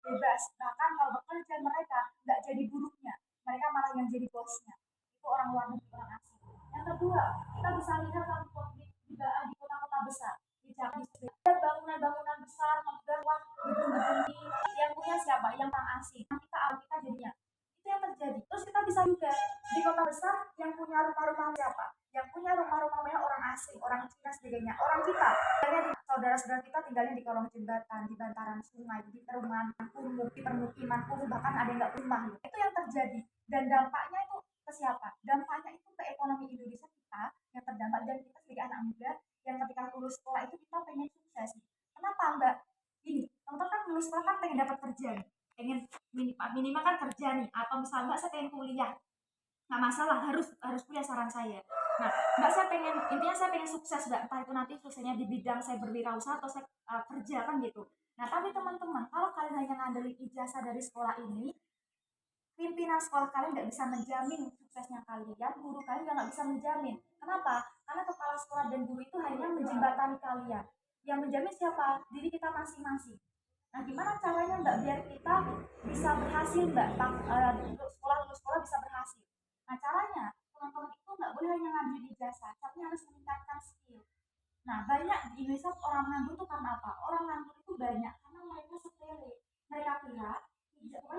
bebas. Bahkan kalau bekerja mereka nggak jadi buruhnya, mereka malah yang jadi bosnya. Itu orang luar negeri, orang asing. Yang kedua, kita bisa lihat di kota-kota besar, di Jakarta, ada bangunan-bangunan besar, megah, wah, gedung-gedung yang punya siapa? Yang orang asing. Kita jadinya. Itu yang terjadi. Terus kita bisa juga di kota besar yang punya rumah-rumah siapa? Yang punya rumah-rumahnya orang asing, orang Cina sebagainya. Orang kita, saudara-saudara kita tinggalnya di kolong jembatan, di bantaran sungai, di perumahan kumuh, di permukiman kumuh, bahkan ada yang nggak rumah. Itu yang terjadi. Dan dampaknya itu ke siapa? Dampaknya itu ke ekonomi Indonesia kita yang terdampak, dan kita sebagai anak muda yang ketika lulus sekolah itu kita pengen sukses. Kenapa enggak? Ini, teman-teman kan lulus sekolah kan pengen dapat kerja nih. Pengen minimal kan kerja nih, atau misalnya enggak saya pengen kuliah, nggak masalah, harus kuliah saran saya. Nah, mbak, saya pengen, intinya saya pengen sukses, mbak, entah itu nanti suksesnya di bidang saya berwirausaha atau saya kerja kan gitu. Nah, tapi teman-teman, kalau kalian hanya ngandelin ijazah dari sekolah ini, pimpinan sekolah kalian nggak bisa menjamin suksesnya kalian, guru kalian juga nggak bisa menjamin. Kenapa? Karena kepala sekolah dan guru itu hanya menjembatani kalian. Yang menjamin siapa? Diri kita masing-masing. Nah, gimana caranya mbak biar kita bisa berhasil, mbak, lulus sekolah bisa berhasil? Nah, caranya teman-teman itu nggak boleh hanya ngambil ijazah, tapi harus meningkatkan skill. Nah, banyak di Indonesia orang nganggur itu karena apa? Orang nganggur itu banyak karena mereka sepele. Mereka kira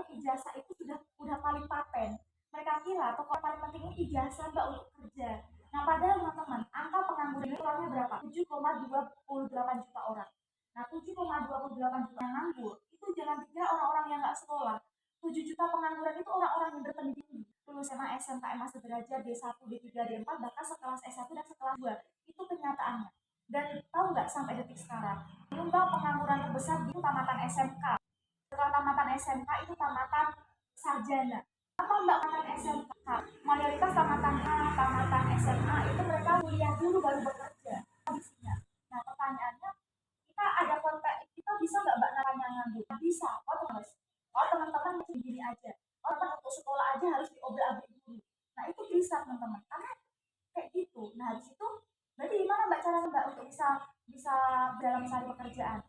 ijazah itu udah paling paten. Mereka kira pokok paling penting ini ijazah mbak untuk kerja. Nah, padahal teman-teman, angka pengangguran itu orangnya berapa? 7,28 juta orang. Nah, 7,28 juta yang nganggur itu jangan dikira orang-orang yang nggak sekolah. 7 juta pengangguran itu orang-orang yang berpendidikan, lulus SMA, SMK, SMA sederajat, D1, D3, D4, bahkan sekelas S1 dan sekelas 2. Itu kenyataannya. Dan tahu nggak sampai detik sekarang, penyumbang pengangguran terbesar di tamatan SMK. Setelah tamatan SMK itu tamatan sarjana. Apa mbak tamatan SMK? Mayoritas tamatan A, tamatan SMA itu mereka kuliah dulu baru bekerja. Habisnya. Nah, pertanyaannya, kita ada kontak, kita bisa nggak mbak namanya nganggur? Bisa. Oh teman-teman masih begini aja. Oh teman untuk sekolah aja harus diobrak-abrik dulu. Nah, itu bisa teman-teman. Karena kayak gitu. Nah, di situ berarti gimana mbak cara mbak untuk bisa bisa dalam mencari pekerjaan?